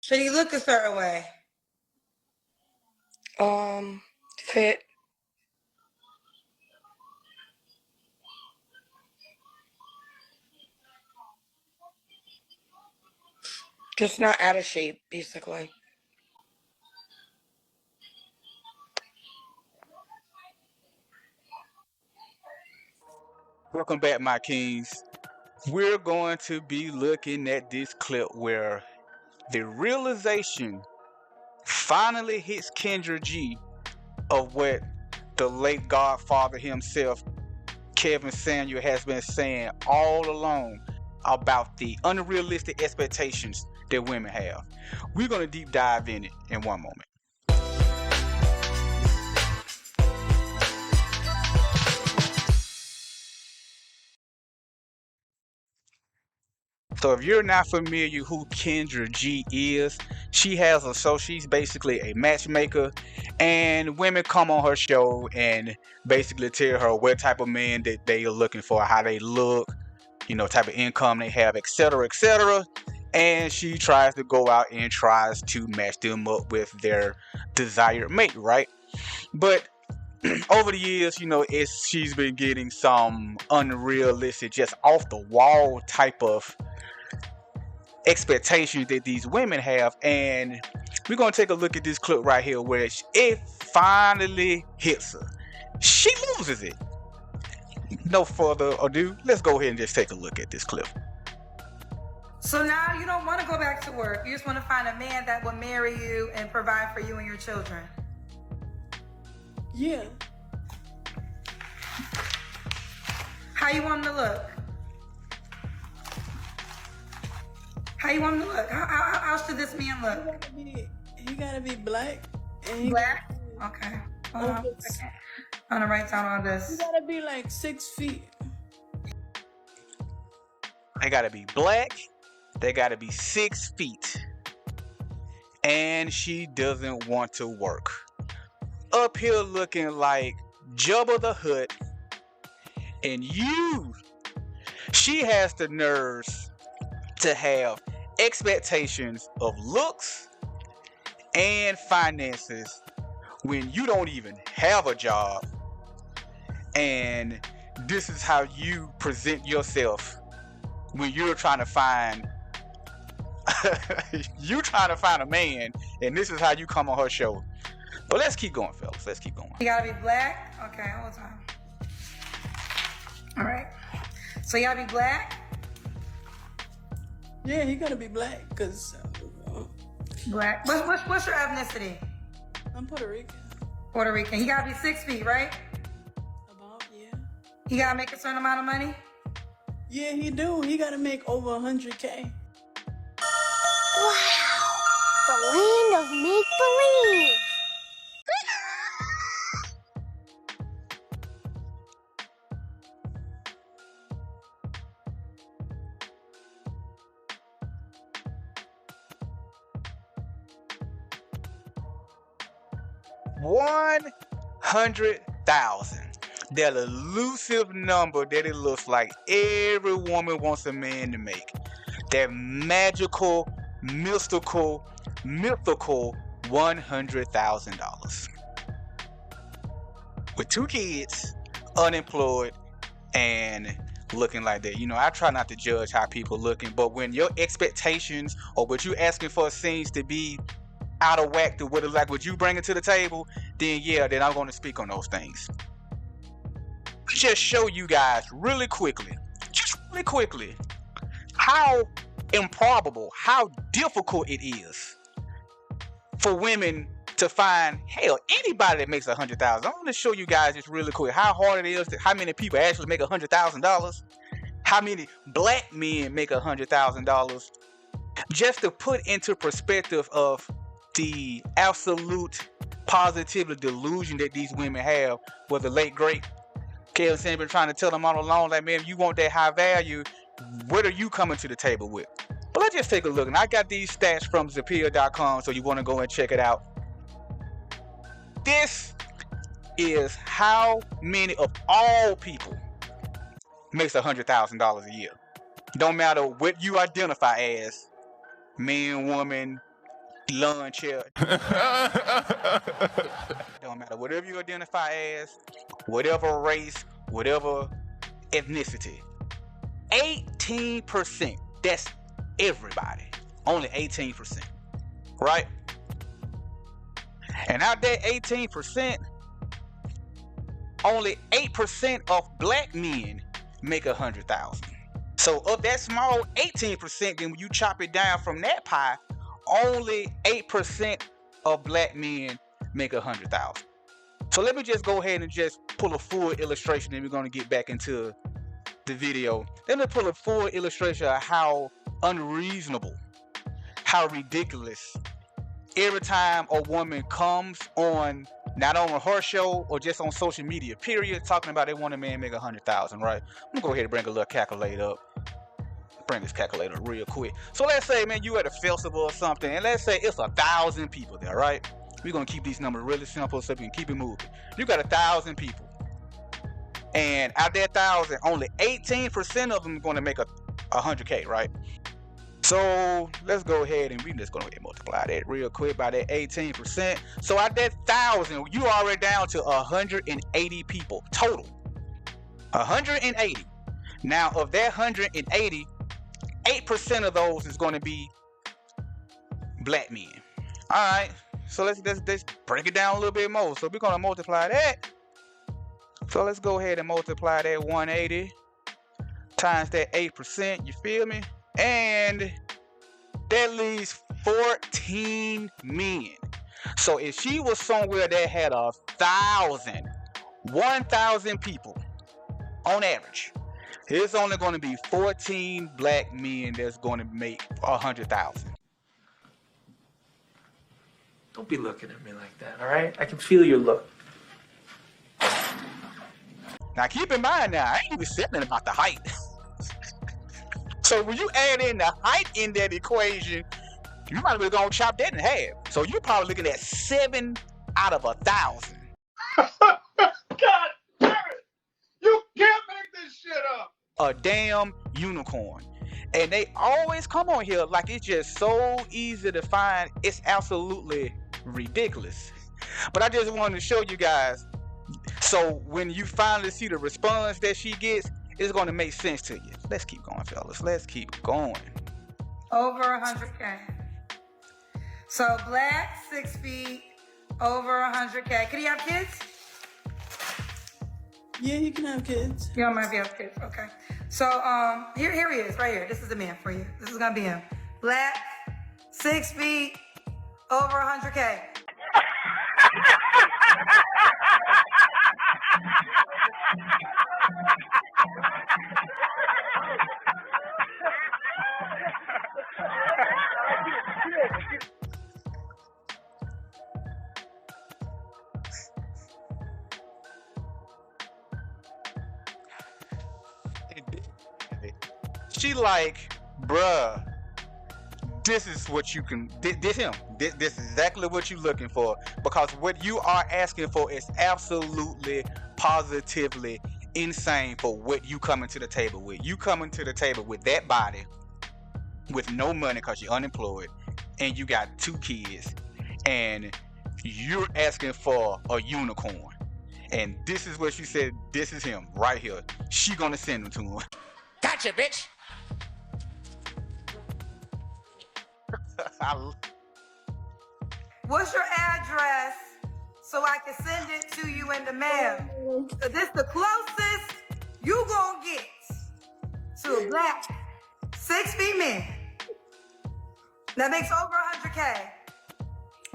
Should he look a certain way? Fit. Just not out of shape, basically. Welcome back, my kings. We're going to be looking at this clip where the realization finally hits Kendra G of what the late Godfather himself, Kevin Samuel, has been saying all along about the unrealistic expectations that women have. We're going to deep dive in it in one moment. So if you're not familiar who Kendra G is, she's basically a matchmaker, and women come on her show and basically tell her what type of man that they are looking for, how they look, type of income they have, etc., etc. And she tries to go out and tries to match them up with their desired mate, right? But over the years, she's been getting some unrealistic, just off the wall type of expectations that these women have, and we're gonna take a look at this clip right here where it finally hits her. She loses it. No further ado, let's go ahead and just take a look at this clip. So now you don't want to go back to work. You just want to find a man that will marry you and provide for you and your children. Yeah. How you want him to look? How you want him to look? How should this man look? He gotta be black. And Black? Okay. Hold on a second. I'm gonna write down all this. He gotta be like 6 feet. They gotta be black. They gotta be 6 feet. And she doesn't want to work. Up here looking like Jabba the Hutt. And she has the nerves to have expectations of looks and finances when you don't even have a job, and this is how you present yourself when you're trying to find a man, and this is how you come on her show. But let's keep going, fellas. Let's keep going. You gotta be black? Okay, hold on. Alright. So you gotta be black? Yeah, he gotta be black, cause Black. What's your ethnicity? I'm Puerto Rican. Puerto Rican. He gotta be 6 feet, right? About, yeah. He gotta make a certain amount of money? Yeah, he do. He gotta make over 100K. Wow! The land of make-believe! 100,000. That elusive number that it looks like every woman wants a man to make. That magical, mystical $100,000. With 2 kids, unemployed, and looking like that. I try not to judge how people looking, but when your expectations or what you asking for seems to be out of whack to what you bringing to the table, then I'm going to speak on those things. Just show you guys really quickly, how improbable, how difficult it is for women to find, hell, anybody that makes $100,000. I want to show you guys just really quick how hard it is, how many people actually make $100,000, how many black men make $100,000, just to put into perspective of the absolute positive delusion that these women have. Was the late great Kevin Samuel been trying to tell them all along, like, man, if you want that high value, what are you coming to the table with? But let's just take a look. And I got these stats from Zapier.com, so you want to go and check it out. This is how many of all people makes $100,000 a year. Don't matter what you identify as, man, woman, lawn chair. Don't matter. Whatever you identify as, whatever race, whatever ethnicity. 18%. That's everybody. Only 18%. Right? And out there 18%, only 8% of black men make 100,000. So of that small 18%, then when you chop it down from that pie, only 8% of black men make 100,000. So let me just go ahead and just pull a full illustration, and we're going to get back into the video. Let me pull a full illustration of how unreasonable, how ridiculous every time a woman comes on, not on her show or just on social media, period, talking about they want a man make 100,000, right? I'm gonna go ahead and bring a little calculator up. Bring this calculator real quick. So let's say, man, you at a festival or something, and let's say it's 1,000 people there, right? We're gonna keep these numbers really simple so we can keep it moving. You got 1,000 people, and out there 1,000, only 18% of them are gonna make 100K, right? So let's go ahead and we just gonna multiply that real quick by that 18%. So out that 1,000, you already down to 180 people total. 180. Now of that 180, 8% of those is going to be black men. All right. So let's break it down a little bit more. So we're gonna multiply that. So let's go ahead and multiply that 180 times that 8%. You feel me? And that leaves 14 men. So if she was somewhere that had 1,000 people on average, it's only going to be 14 black men that's going to make 100,000. Don't be looking at me like that, all right? I can feel your look. Now keep in mind now, I ain't even saying about the height. So when you add in the height in that equation, you might be gonna chop that in half. So you're probably looking at 7 out of 1,000. God damn it! You can't make this shit up! A damn unicorn. And they always come on here like it's just so easy to find. It's absolutely ridiculous. But I just wanted to show you guys. So when you finally see the response that she gets, it's going to make sense to you. Let's keep going, fellas. Let's keep going. Over 100K. So black, 6 feet, over 100K. Could he have kids? Yeah, he can have kids. You don't mind if he has kids. Okay. So here he is, right here. This is the man for you. This is gonna be him. Black, 6 feet, over 100K. She like, bruh, this is what you can, this him. This is exactly what you're looking for, because what you are asking for is absolutely, positively insane for what you coming to the table with. You coming to the table with that body, with no money because you're unemployed, and you got 2 kids, and you're asking for a unicorn. And this is what she said, this is him right here. She gonna send him to him. Gotcha, bitch. What's your address so I can send it to you in the mail? So this the closest you gonna get to a black 6 feet man that makes over 100K.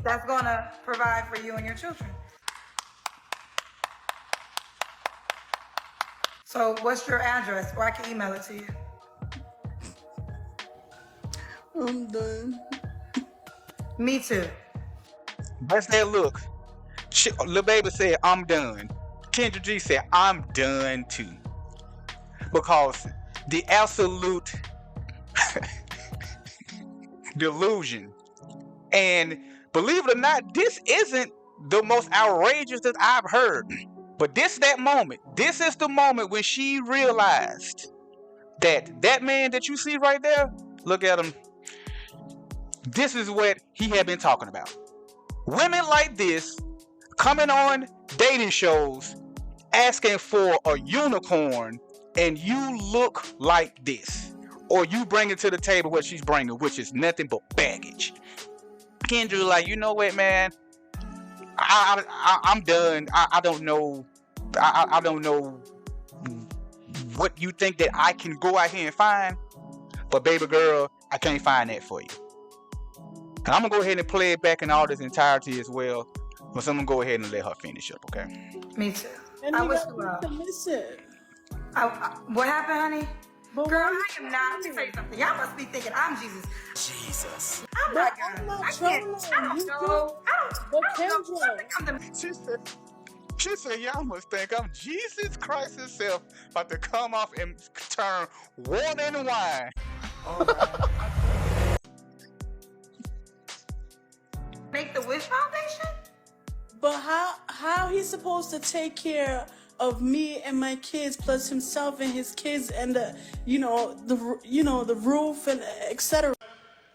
That's gonna provide for you and your children. So what's your address, or I can email it to you? I'm done. Me too. That's that look. Lil Baby said, I'm done. Kendra G said, I'm done too. Because the absolute delusion. And believe it or not, this isn't the most outrageous that I've heard. But this is that moment. This is the moment when she realized that that man that you see right there, look at him. this is what he had been talking about. Women like this coming on dating shows asking for a unicorn, and you look like this, or you bring it to the table what she's bringing, which is nothing but baggage. Kendra, like, you know what, man? I'm done. I don't know. I don't know what you think that I can go out here and find, but baby girl, I can't find that for you. And I'm gonna go ahead and play it back in all this entirety as well, but I'm gonna go ahead and let her finish up, okay? Me too. And I you wish got you well. to listen. What happened, honey? But Girl, why I am not. Let me tell you something. Y'all must be thinking I'm Jesus. Jesus. I'm not God. I'm not I can't. trolling. I don't You know. But I don't know. Kendra, Something come to me. She said, y'all must think I'm Jesus Christ himself about to come off and turn water into wine. Make the Wish Foundation? but how he's supposed to take care of me and my kids, plus himself and his kids, and the roof and etc.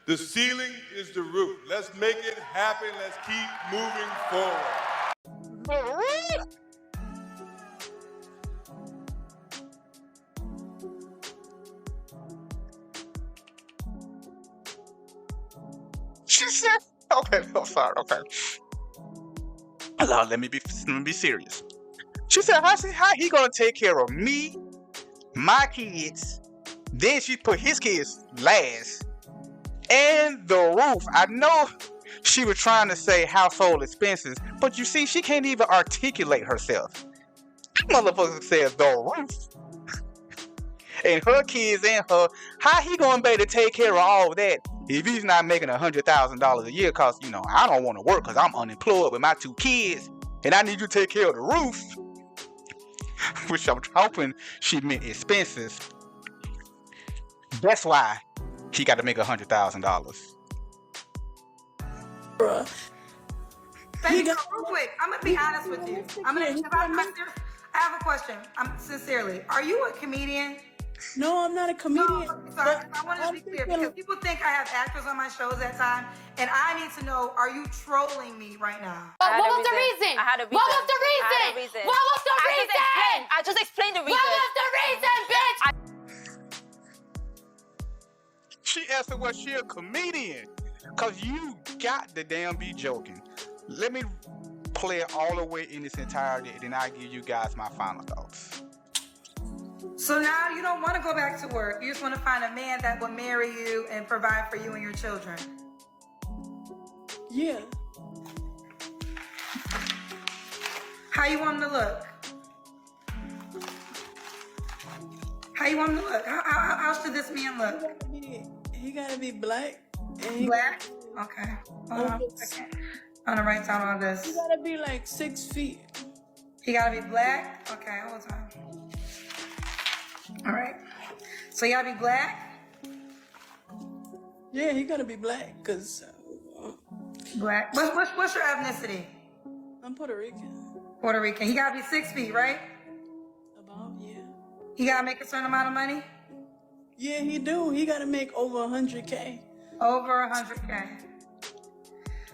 The ceiling is the roof. Let's make it happen. Let's keep moving forward. She said, okay, I'm sorry, okay. Let me be serious. She said, how he gonna take care of me, my kids, then she put his kids last, and the roof. I know she was trying to say household expenses, but you see, she can't even articulate herself. Motherfucker says the roof. And her kids and her, how he gonna be able to take care of all that if he's not making $100,000 a year? Cause I don't want to work because I'm unemployed with my 2 kids, and I need you to take care of the roof. Which I'm hoping she meant expenses. That's why he got to make $100,000. Real quick, I'm gonna be honest with you. I have a question. Sincerely, are you a comedian? No, I'm not a comedian. No, sorry, I want to be clear because people think I have actors on my shows at time, and I need to know: are you trolling me right now? What was the reason? I had a reason. What was the reason? I had a reason. What was the reason? I just explained the reason. What was the reason, bitch? She asked her, was she a comedian? Cause you got to damn be joking. Let me play it all the way in its entirety, and then I'll give you guys my final thoughts. So now you don't want to go back to work. You just want to find a man that will marry you and provide for you and your children. Yeah. How you want him to look? How you want him to look? How should this man look? He gotta be black. And Black? Okay. Hold on a second. I'm gonna write down all this. He gotta be like 6 feet. He gotta be black? Okay, hold on. All right. So you gotta be black? Yeah, he gotta be black, cause Black. What's your ethnicity? I'm Puerto Rican. Puerto Rican. He gotta be 6 feet, right? About, yeah. He gotta make a certain amount of money? Yeah, he do. He gotta make over 100K. Over 100K.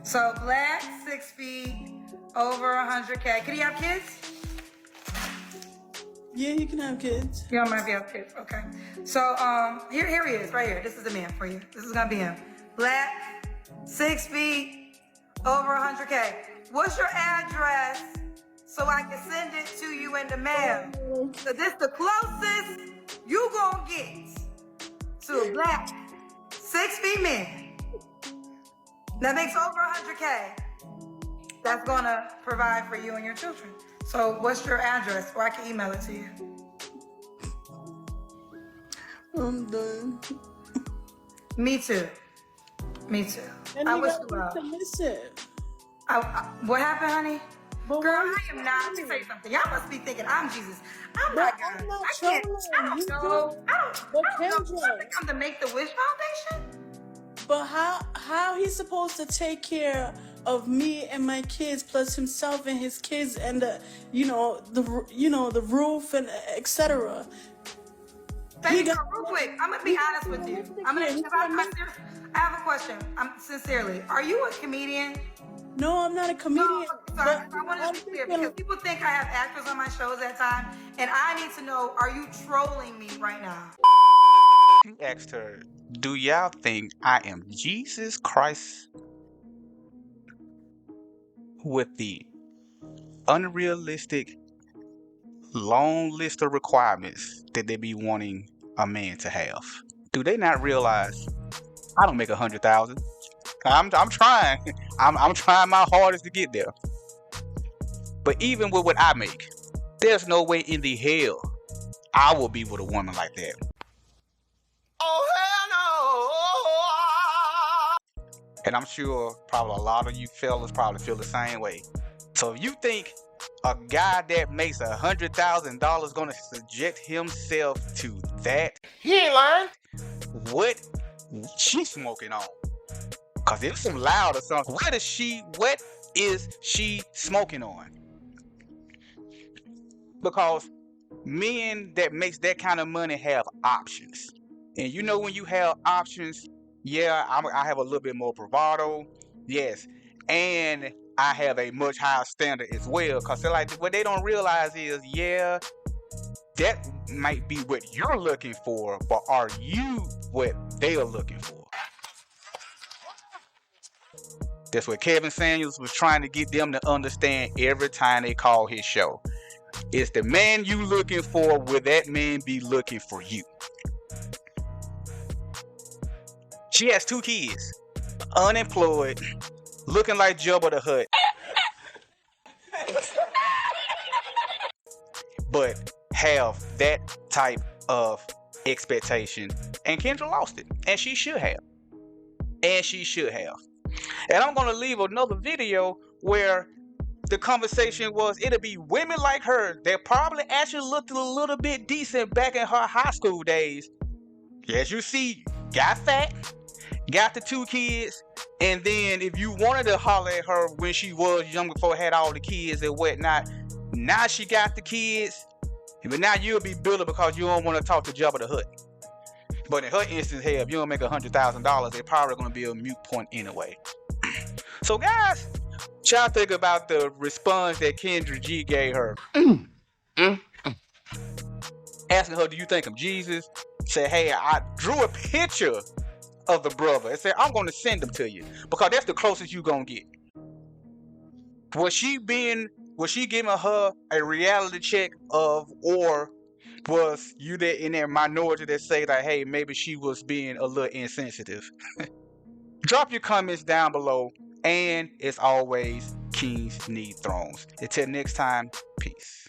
So black, 6 feet, over 100K. Could he have kids? Yeah, he can have kids. You don't mind if he has kids. Okay. So here he is, right here. This is the man for you. This is gonna be him. Black, 6 feet, over 100K. What's your address so I can send it to you in the mail? So this the closest you gonna get to a black, 6 feet man that makes over 100K. That's gonna provide for you and your children. So what's your address, or I can email it to you? I'm done. Me too. Me too. And I you wish gotta you well. listen. What happened, honey? But Girl, why I am not. Let me tell you something. Y'all must be thinking I'm Jesus. I'm But not God. I'm not I can't. trolling. I don't You know. But I don't know. Kendra. Something come to make the Wish Foundation? But how he's supposed to take care of me and my kids, plus himself and his kids, and the roof and etc. Baby, real quick, I'm gonna be honest with you. I have a question. Sincerely, are you a comedian? No, I'm not a comedian. Sorry, but I want I'm to be clear thinking- because people think I have actors on my shows at time, and I need to know: are you trolling me right now? You asked her, do y'all think I am Jesus Christ with the unrealistic long list of requirements that they be wanting a man to have? Do they not realize I don't make 100,000? I'm trying. I'm trying my hardest to get there. But even with what I make, there's no way in the hell I will be with a woman like that. Oh hell no! And I'm sure probably a lot of you fellas probably feel the same way. So if you think a guy that makes $100,000 gonna subject himself to that, he ain't lying. What she smoking on? Cause it's some loud or something. What is she smoking on? Because men that makes that kind of money have options. And you know when you have options, yeah, I have a little bit more bravado, yes. And I have a much higher standard as well. Cause they're like, what they don't realize is, yeah, that might be what you're looking for, but are you what they are looking for? That's what Kevin Samuels was trying to get them to understand every time they call his show. It's the man you looking for, will that man be looking for you? She has 2 kids, unemployed, looking like Jabba the Hutt. But have that type of expectation. And Kendra lost it. And she should have. And she should have. And I'm going to leave another video where the conversation was, it'll be women like her that probably actually looked a little bit decent back in her high school days. As you see, got fat, got the 2 kids, and then if you wanted to holler at her when she was younger before had all the kids and whatnot, now she got the kids, but now you'll be bitter because you don't want to talk to Jabba the Hutt. But in her instance, hey, if you don't make $100,000, they're probably going to be a moot point anyway. So guys, what y'all think about the response that Kendra G gave her? Asking her, do you think I'm Jesus? Said, hey, I drew a picture of the brother and said, I'm going to send him to you because that's the closest you going to get. Was she giving her a reality check of, or was you there in that minority that say that, hey, maybe she was being a little insensitive? Drop your comments down below. And as always, kings need thrones. Until next time, peace.